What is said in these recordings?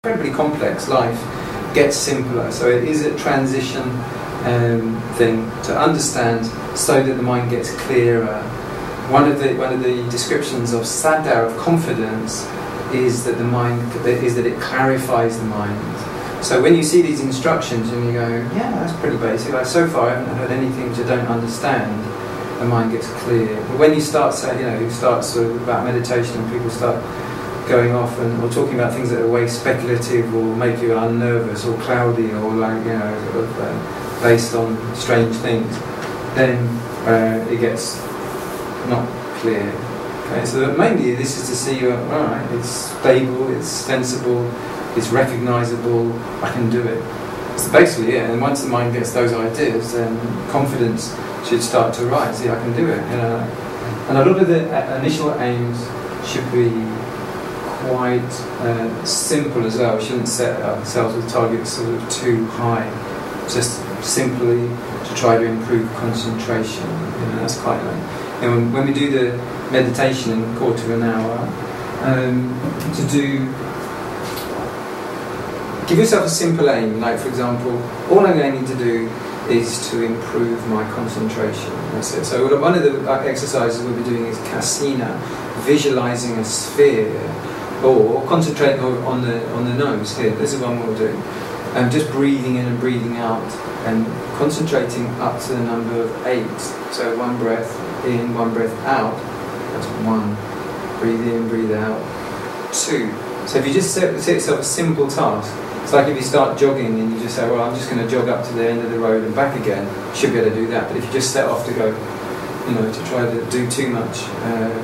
incredibly complex life gets simpler. So it is a transition thing to understand, so that the mind gets clearer. One of the descriptions of saddha, of confidence, is that it clarifies the mind. So when you see these instructions and you go, yeah, that's pretty basic. Like, so far I haven't heard anything which I don't understand. The mind gets clear. But when you start saying, you start sort of about meditation, and people start going off or talking about things that are way speculative or make you unnervous or cloudy or sort of based on strange things, then it gets not clear. Okay, so mainly this is to see, alright, it's stable, it's sensible, it's recognisable, I can do it. That's basically it. And once the mind gets those ideas, then confidence should start to rise. See, I can do it. And a lot of the initial aims should be quite simple as well. We shouldn't set ourselves with targets sort of too high. Just simply to try to improve concentration. That's quite like. When we do the meditation in a quarter of an hour, give yourself a simple aim. Like, for example, all I'm aiming to do is to improve my concentration. That's it. So one of the exercises we'll be doing is Kasina, visualising a sphere, or concentrating on the nose. Here, this is one we'll do. Just breathing in and breathing out, and concentrating up to the number of 8. So one breath in, one breath out. That's 1. Breathe in, breathe out. 2. So if you just set yourself a simple task, it's like if you start jogging and you just say, well, I'm just going to jog up to the end of the road and back again, you should be able to do that. But if you just set off to go, to try to do too much,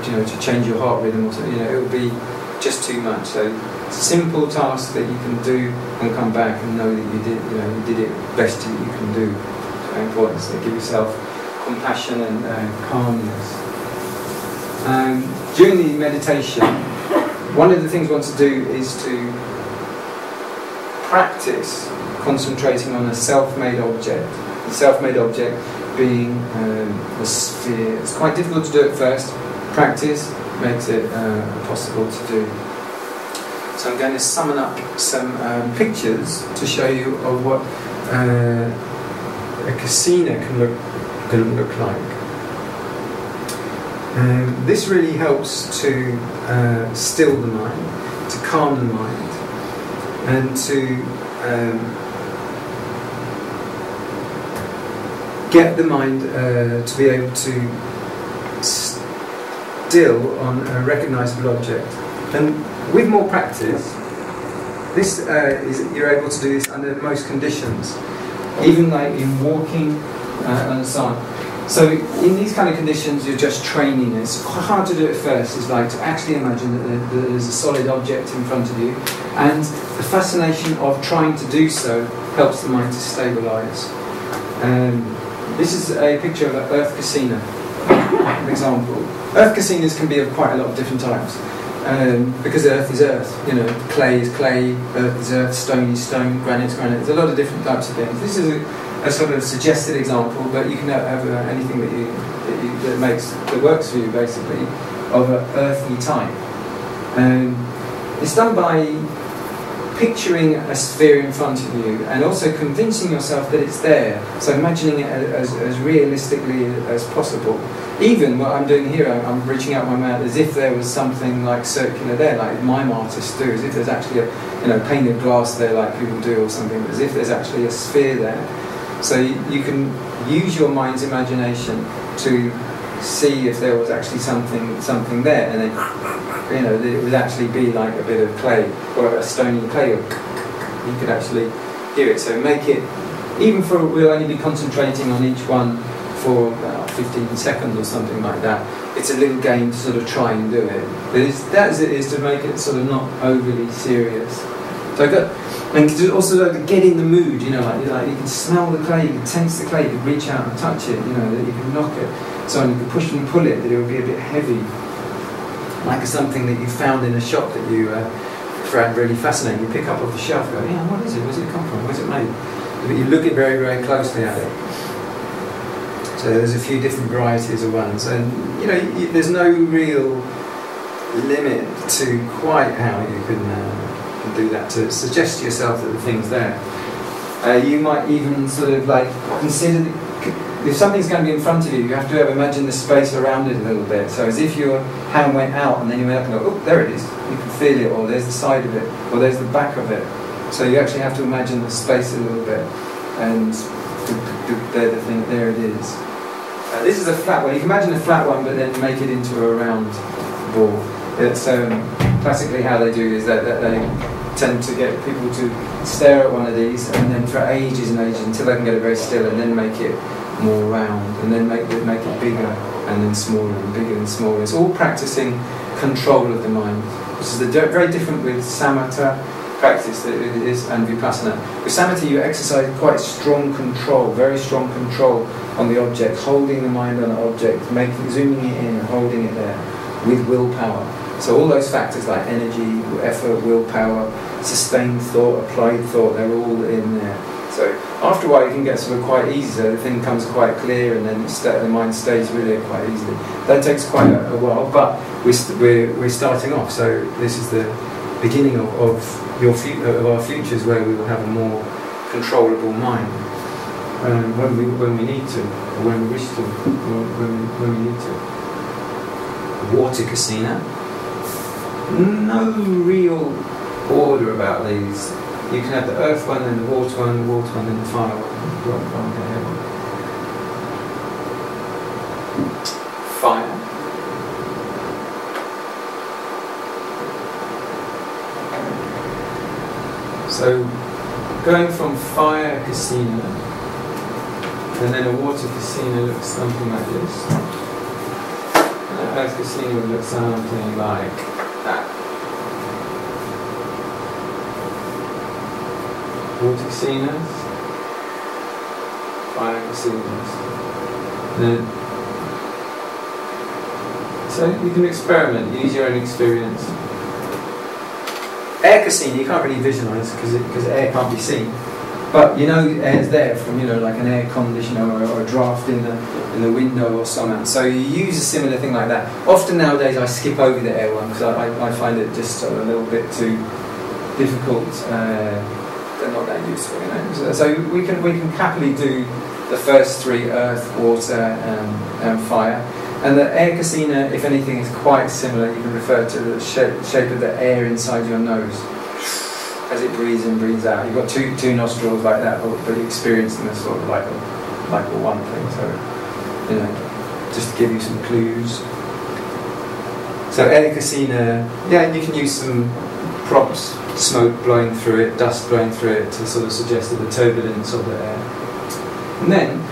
to change your heart rhythm or something, it will be just too much. So simple tasks that you can do and come back and know that you did it best that you can do. It's very important. So give yourself compassion and calmness. During the meditation, one of the things we want to do is to practice concentrating on a self-made object. The self-made object being a sphere. It's quite difficult to do at first. Practice makes it possible to do. So I'm going to summon up some pictures to show you of what a kasina can look like. This really helps to still the mind, to calm the mind, and to get the mind to be able to still on a recognisable object. And with more practice, you're able to do this under most conditions, even like in walking and so on. So in these kind of conditions, you're just training. It's quite hard to do at first. It's like to actually imagine that there's a solid object in front of you, and the fascination of trying to do so helps the mind to stabilise. This is a picture of an Earth Kasina, an example. Earth Kasinas can be of quite a lot of different types, because Earth is Earth. Clay is clay, Earth is Earth, stone is stone, granite is granite. There's a lot of different types of things. This is a sort of suggested example, but you can have anything that works for you, basically, of an earthy type. It's done by picturing a sphere in front of you and also convincing yourself that it's there. So imagining it as realistically as possible. Even what I'm doing here, I'm reaching out my mouth as if there was something like circular there, like mime artists do, as if there's actually a pane of glass there, like people do, or something, as if there's actually a sphere there. So you can use your mind's imagination to see if there was actually something there, and then it would actually be like a bit of clay or a stony clay, or you could actually hear it. So make it, we'll only be concentrating on each one for about 15 seconds or something like that. It's a little game to sort of try and do it, but that as it is to make it sort of not overly serious. So and also to get in the mood, like you can smell the clay, you can sense the clay, you can reach out and touch it, that you can knock it, so you can push and pull it, that it will be a bit heavy, like something that you found in a shop that you found really fascinating. You pick up off the shelf, and go, yeah, what is it? Where's it come from? Where's it made? But you look it very, very closely at it. So there's a few different varieties of ones, and there's no real limit to quite how you can can do that to suggest to yourself that the thing's there. You might even sort of like consider, if something's going to be in front of you, you have to imagine the space around it a little bit. So as if your hand went out and then you went up and go, oh, there it is. You can feel it, or there's the side of it, or there's the back of it. So you actually have to imagine the space a little bit, and there it is. This is a flat one. You can imagine a flat one, but then make it into a round ball. It's classically how they do is that they tend to get people to stare at one of these, and then for ages and ages until they can get it very still, and then make it more round, and then make it bigger, and then smaller, and bigger and smaller. It's all practicing control of the mind, which is very different with samatha practice that it is and vipassana. With samatha, you exercise quite strong control, very strong control on the object, holding the mind on the object, zooming it in and holding it there with willpower. So all those factors like energy, effort, willpower, sustained thought, applied thought, they're all in there. So after a while you can get sort of quite easy, so the thing comes quite clear, and then the mind stays with it quite easily. That takes quite a while, but we're starting off, so this is the beginning of our futures, where we will have a more controllable mind when we need to, or when we wish to, or when we need to. Water Kasina. No real order about these. You can have the earth one and the water one and the fire one. Fire. So, going from fire Kasina, and then a water Kasina looks something like this. And an earth Kasina would look something like that. Water Kasinas, fire Kasinas. So you can experiment, use your own experience. Air Kasina, you can't really visualise because air can't be seen. But you know air's there from, like an air conditioner or a draft in the window or something. So you use a similar thing like that. Often nowadays I skip over the air one because I find it just a little bit too difficult. They're not that useful, So we can happily do the first three: earth, water, and fire. And the air Kasina, if anything, is quite similar. You can refer to the shape of the air inside your nose as it breathes in, breathes out. You've got two nostrils like that, but you experience them as sort of like a one thing. So, just to give you some clues. So Air Kasina, you can use some props, smoke blowing through it, dust blowing through it, to sort of suggest the turbulence of the air. And then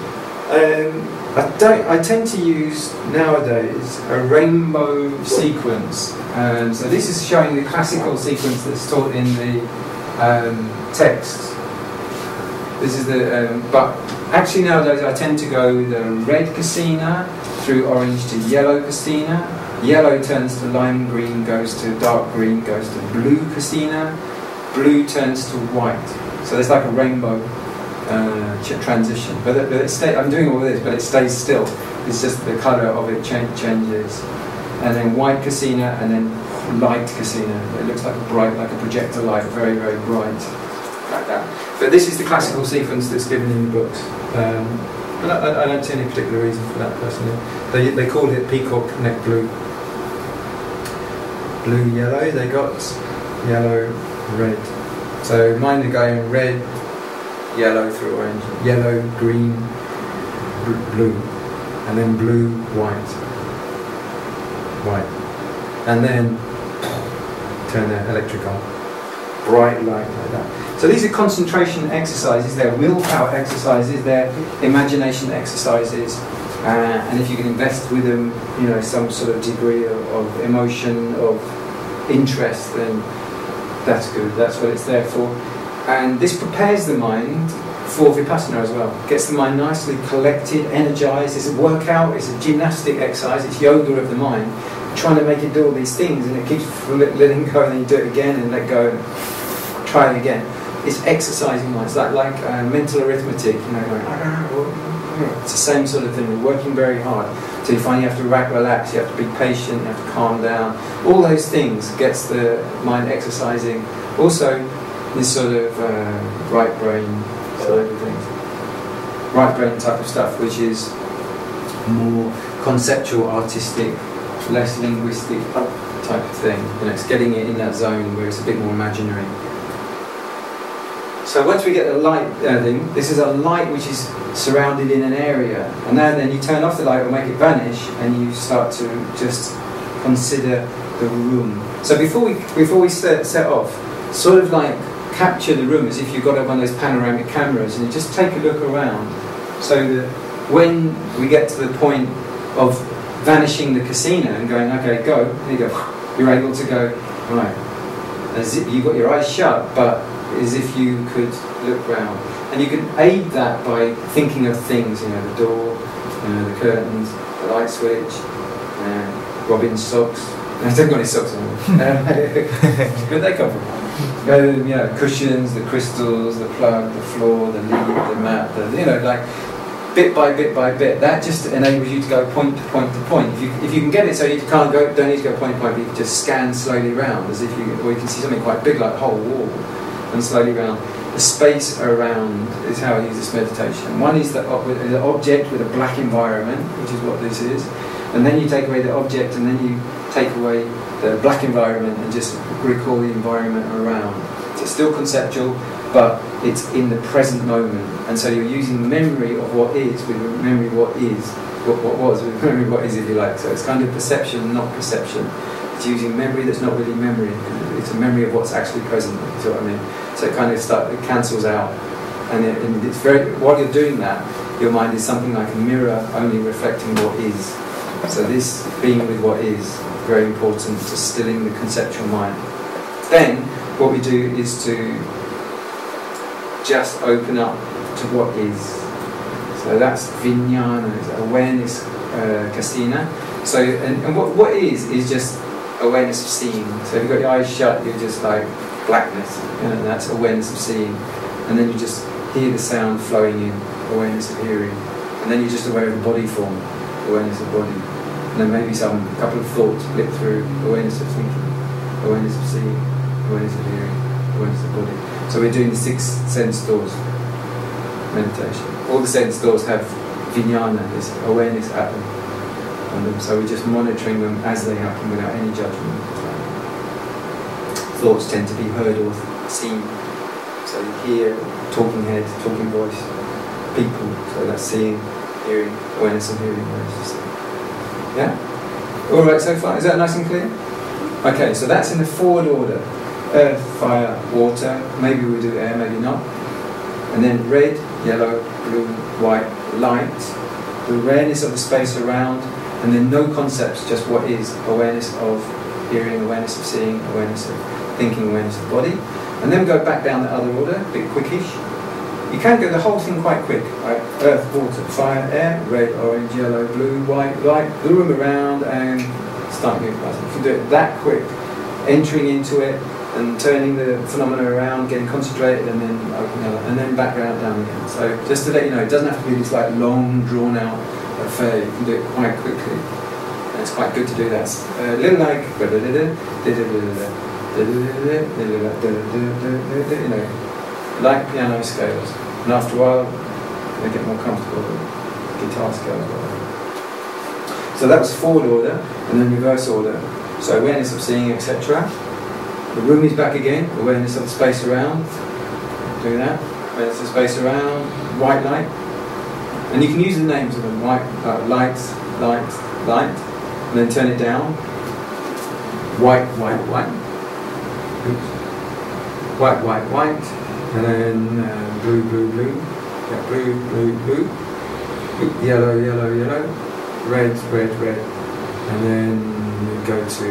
I tend to use nowadays a rainbow sequence. So this is showing the classical sequence that's taught in the texts. This is but actually nowadays I tend to go the red Kasina through orange to yellow Kasina. Yellow turns to lime green, goes to dark green, goes to blue Kasina. Blue turns to white. So there's like a rainbow transition. But I'm doing all this, but it stays still. It's just the colour of it changes. And then white Kasina, and then light Kasina. It looks like a projector light, very, very bright, like that. But this is the classical sequence that's given in the books. And I don't see any particular reason for that personally. They call it peacock neck blue. Blue, yellow, they got yellow, red. So mine are going red, yellow through orange, yellow, green, blue, and then blue, white, and then turn the electric on, bright light like that. So these are concentration exercises, they're willpower exercises, they're imagination exercises, and if you can invest with them, some sort of degree of emotion, of interest, then that's good, that's what it's there for. And this prepares the mind for Vipassana as well. Gets the mind nicely collected, energized. It's a workout, it's a gymnastic exercise, it's yoga of the mind. Trying to make it do all these things, and it keeps letting go, and then you do it again, and let go, and try it again. It's exercising mind. It's like mental arithmetic, going, it's the same sort of thing. We're working very hard. So you find you have to relax, you have to be patient, you have to calm down. All those things gets the mind exercising Also, this sort of right brain side of things. Right brain type of stuff, which is more conceptual, artistic, less linguistic type of thing. You know, it's getting it in that zone where it's a bit more imaginary. So once we get the light thing, this is a light which is surrounded in an area, and then you turn off the light or make it vanish, and you start to just consider the room. So before we set off, sort of like capture the room as if you've got one of those panoramic cameras, and you just take a look around, so that when we get to the point of vanishing the kasina and going, okay, go, and you go, you're able to go, right, as if you've got your eyes shut, but as if you could look round. And you can aid that by thinking of things, you know, the door, the curtains, the light switch, Robin's socks. I haven't got any socks on. Where'd they come from? You know, cushions, the crystals, the plug, the floor, the lead, the mat, you know, like bit by bit by bit. That just enables you to go point to point to point. If you can get it so you can't go, don't need to go point to point, but you can just scan slowly around, as if or you can see something quite big like a whole wall, and slowly around. The space around is how I use this meditation. One is the object with a black environment, which is what this is, and then you take away the object, and then you take away the black environment and just recall the environment around. So it's still conceptual, but it's in the present moment, and so you're using memory of what is with memory of what is, what was with memory of what is, if you like. So it's kind of perception, not perception. It's using memory that's not really memory. It's a memory of what's actually present. You see what I mean? So it kind of it cancels out, and it's very. While you're doing that, your mind is something like a mirror, only reflecting what is. So this being with what is very important to stilling the conceptual mind. Then what we do is to just open up to what is. So that's vijnana, it's awareness, kasina. So and what is just awareness of seeing. So if you've got your eyes shut, you're just like blackness, and that's awareness of seeing. And then you just hear the sound flowing in, awareness of hearing. And then you're just aware of the body form, awareness of body. And then maybe a couple of thoughts blip through, awareness of thinking, awareness of seeing, awareness of hearing, awareness of body. So we're doing the 6 sense doors meditation. All the sense doors have vijnana, this awareness at them. So we're just monitoring them as they happen without any judgment. Thoughts tend to be heard or seen. So you hear, talking head, talking voice, people. So that's seeing, hearing, awareness of hearing, awareness of seeing. Yeah? Alright so far? Is that nice and clear? Okay, so that's in the forward order. Earth, fire, water. Maybe we do air, maybe not. And then red, yellow, blue, white, light. The awareness of the space around. And then no concepts, just what is. Awareness of hearing, awareness of seeing, awareness of thinking, awareness of body. And then we go back down the other order, a bit quickish. You can go the whole thing quite quick, right? Earth, water, fire, air, red, orange, yellow, blue, white, light, the room around, and starting Utilising. You can do it that quick, entering into it and turning the phenomena around, getting concentrated, and then opening up, and then back down again. So just to let you know, it doesn't have to be this like long, drawn out affair. You can do it quite quickly. And it's quite good to do that. A little like, you know, like piano scales. And after a while, they get more comfortable with guitar scales. So that was forward order, and then reverse order. So awareness of seeing, etc. The room is back again, awareness of the space around. Do that. Awareness of space around, white light. And you can use the names of them, light, light, and then turn it down. White, white, white. Oops. White, white, white. And then blue, blue, blue. Yeah, blue, blue, blue. Yellow, yellow, yellow. Red, red, red. And then you go to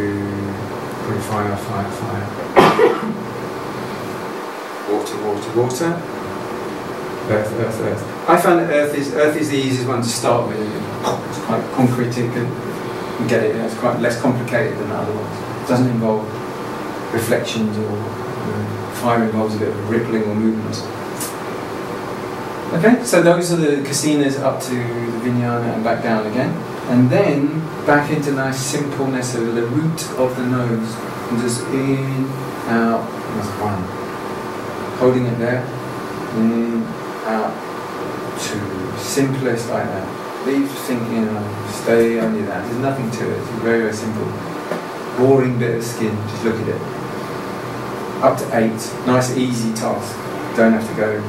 fire, fire, fire. Water, water, water. Earth, earth, earth. I found that earth is the easiest one to start with. It's quite concrete, you can get it. It's quite less complicated than the other ones. It doesn't involve reflections or fire involves a bit of rippling or movement. Okay, so those are the kasinas up to the vijnana and back down again. And then back into nice simpleness of the root of the nose. And just in, out, that's one. Holding it there, in, out, two. Simplest like that. Leave thinking, stay only that. There's nothing to it. It's very, very simple. Boring bit of skin, just look at it. Up to 8. Nice, easy task. Don't have to go.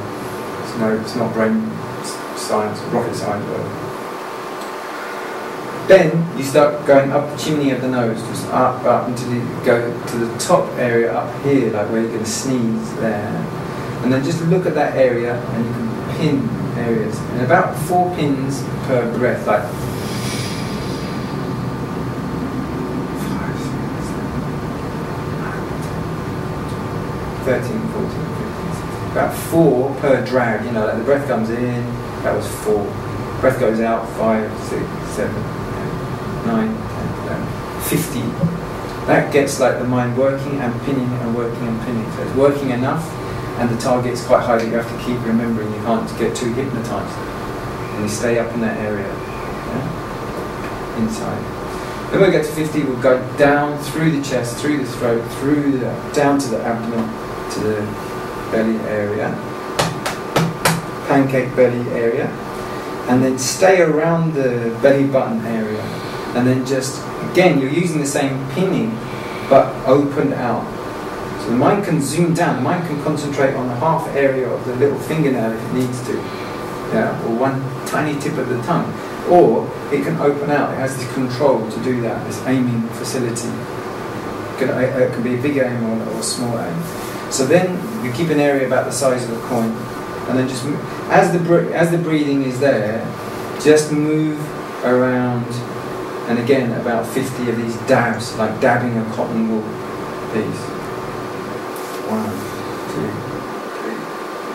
It's not brain science, rocket science work. Then you start going up the chimney of the nose, just up until you go to the top area up here, like where you're going to sneeze there. And then just look at that area and you can pin areas. And about 4 pins per breath, like 5, 6, 7, 8, 9, 10, 13, 14, 15, 16. About 4 per drag, like the breath comes in, that was 4. Breath goes out, 5, 6, 7, 9, 10, 11, 50. That gets like the mind working and pinning and working and pinning. So it's working enough and the target's quite high that you have to keep remembering. You can't get too hypnotized. And you stay up in that area. Yeah? Inside. Then when we get to 50, we'll go down through the chest, through the throat, down to the abdomen, to the belly area. Pancake belly area. And then stay around the belly button area. And then just, again, you're using the same pinning, but opened out. So the mind can zoom down, the mind can concentrate on the half area of the little fingernail if it needs to, or one tiny tip of the tongue. Or it can open out, it has the control to do that, this aiming facility. It can be a big aim or a small aim. So then you keep an area about the size of a coin, and then just, as the breathing is there, just move around. And again, about 50 of these dabs, like dabbing a cotton wool piece. 1, 2, 3,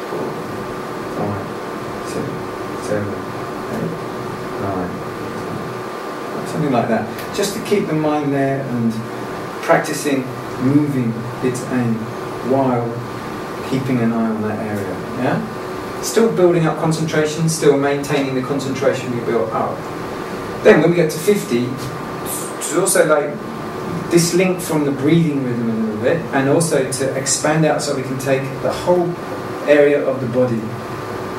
4, 5, 6, 7, 8, 9, 10. Something like that. Just to keep the mind there and practicing moving its aim while keeping an eye on that area. Yeah? Still building up concentration, still maintaining the concentration we built up. Then when we get to 50, it's also like this link from the breathing rhythm a little bit, and also to expand out so we can take the whole area of the body,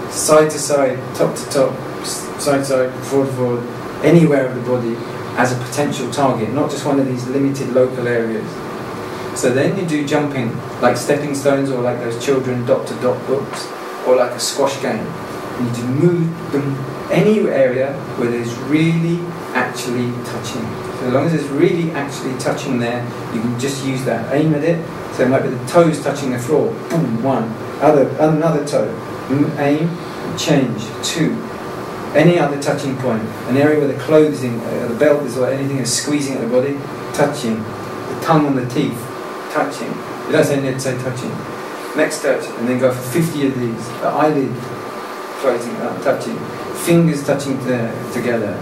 side to side, top to top, side to side, forward to forward, anywhere of the body as a potential target, not just one of these limited local areas. So then you do jumping, like stepping stones, or like those children dot-to-dot books, or like a squash game. And you move them any area where there's really actually touching. So as long as it's really actually touching there, you can just use that. Aim at it. So it might be the toes touching the floor. Boom, 1. Another toe. Aim, change. 2. Any other touching point. An area where the clothing, the belt is, or anything is squeezing at the body, touching. The tongue on the teeth, touching. You don't say need, say touching. Next touch, and then go for 50 of these. The eyelid floating up, touching. Fingers touching together.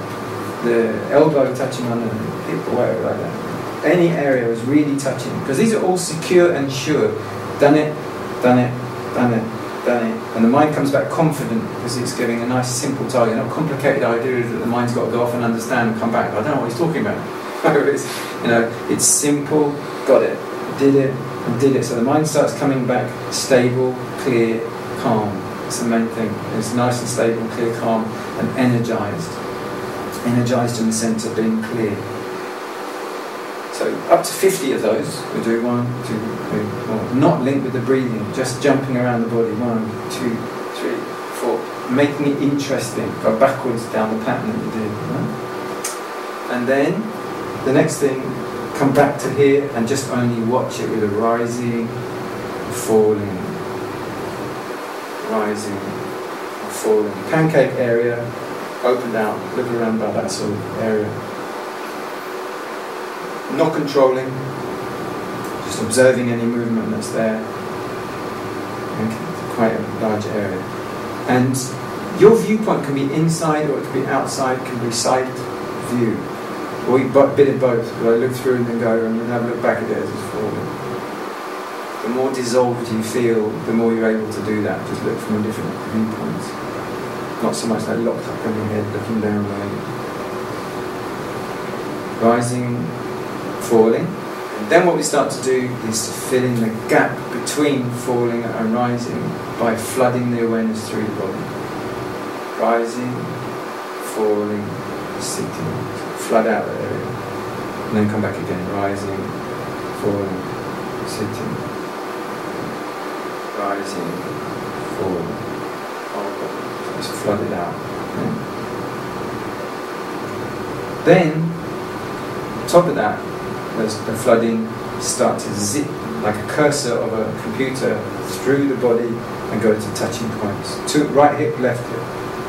The elbow touching on the hip, or whatever like that. Any area is really touching. Because these are all secure and sure. Done it, done it, done it, done it. And the mind comes back confident because it's giving a nice simple target. Not complicated ideas that the mind's got to go off and understand and come back. I don't know what he's talking about. It's simple, got it, did it, and did it. So the mind starts coming back stable, clear, calm. It's the main thing. It's nice and stable, clear, calm, and energized. Energized in the sense of being clear. So up to 50 of those, we'll do 1, 2, 3, 4. Not linked with the breathing, just jumping around the body. 1, 2, 3, 4. Making it interesting. Go backwards down the pattern that you did. Right? And then the next thing, come back to here and just only watch it with a rising, falling, rising, falling. Pancake area, opened out, look around by that sort of area. Not controlling, just observing any movement that's there. Okay, quite a large area. And your viewpoint can be inside or it can be outside, can be side view. Or a bit of both. I look through and then go and then have a look back at it as it's falling. The more dissolved you feel, the more you're able to do that. Just look from different viewpoints. Not so much like locked up in your head, looking down like rising, falling, And then what we start to do is to fill in the gap between falling and rising by flooding the awareness through the body. Rising, falling, sitting, flood out that area. And then come back again, rising, falling, sitting, rising, falling, so it's flooded out. Okay. Then, on top of that, as the flooding start to zip like a cursor of a computer through the body and go to touching points. To right hip, left hip.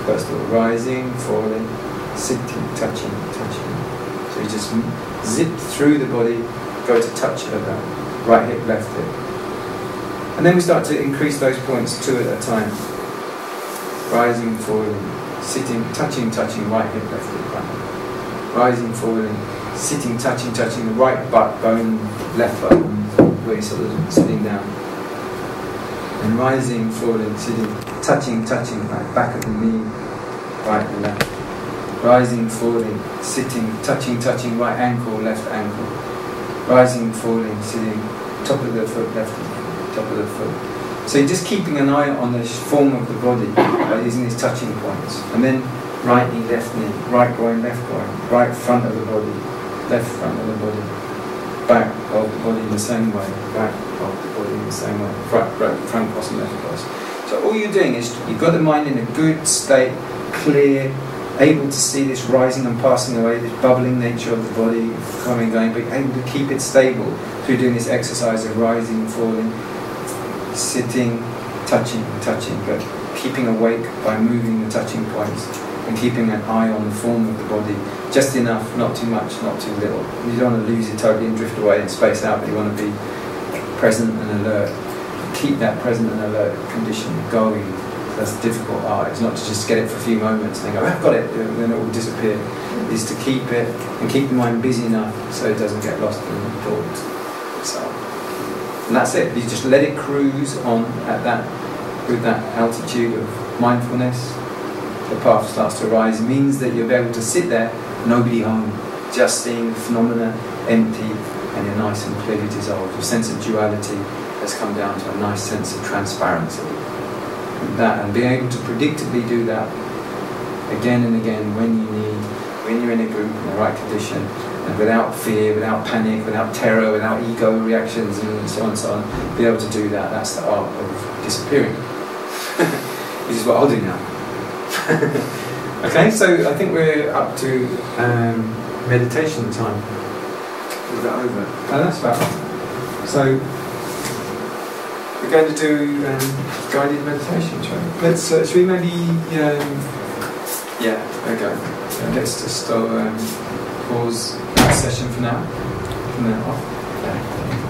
First of all, rising, falling, sitting, touching, touching. So you just zip through the body, go to touch at that right hip, left hip. And then we start to increase those points 2 at a time. Rising, falling, sitting, touching, touching, right hip, left hip, right hip. Rising, falling, sitting, touching, touching the right butt bone, left butt bone, where you're sort of sitting down. And rising, falling, sitting, touching, touching, like back of the knee, right and left. Rising, falling, sitting, touching, touching, right ankle, left ankle. Rising, falling, sitting, top of the foot, left top of the foot. So you're just keeping an eye on the form of the body by using these touching points. And then right knee, left knee, right groin, left groin, right front of the body, left front of the body, back of the body in the same way, back of the body in the same way, front cross and left cross. So all you're doing is you've got the mind in a good state, clear, able to see this rising and passing away, this bubbling nature of the body, coming and going, but able to keep it stable through doing this exercise of rising, falling, sitting, touching, touching, but keeping awake by moving the touching points and keeping an eye on the form of the body, just enough, not too much, not too little. You don't want to lose it totally and drift away and space out, but you want to be present and alert. Keep that present and alert condition going. That's the difficult art. It's not to just get it for a few moments and then go, I've got it, and then it will disappear. It's to keep it and keep the mind busy enough so it doesn't get lost in the thought itself. And that's it. You just let it cruise on at that, with that altitude of mindfulness. The path starts to rise. It means that you'll be able to sit there, nobody home, just seeing the phenomena empty, and you're nice and clearly dissolved. Your sense of duality has come down to a nice sense of transparency. And being able to predictably do that again and again when you need, when you're in a group in the right condition, and without fear, without panic, without terror, without ego reactions and so on and so on, be able to do that. That's the art of disappearing, which is what I'll do now. Okay, so I think we're up to meditation time. Is that over? Oh, that's about it. So we're going to do guided meditation, shall we? Let's, should we maybe, yeah, there we go. Let's just pause the session for now. From now off. Okay.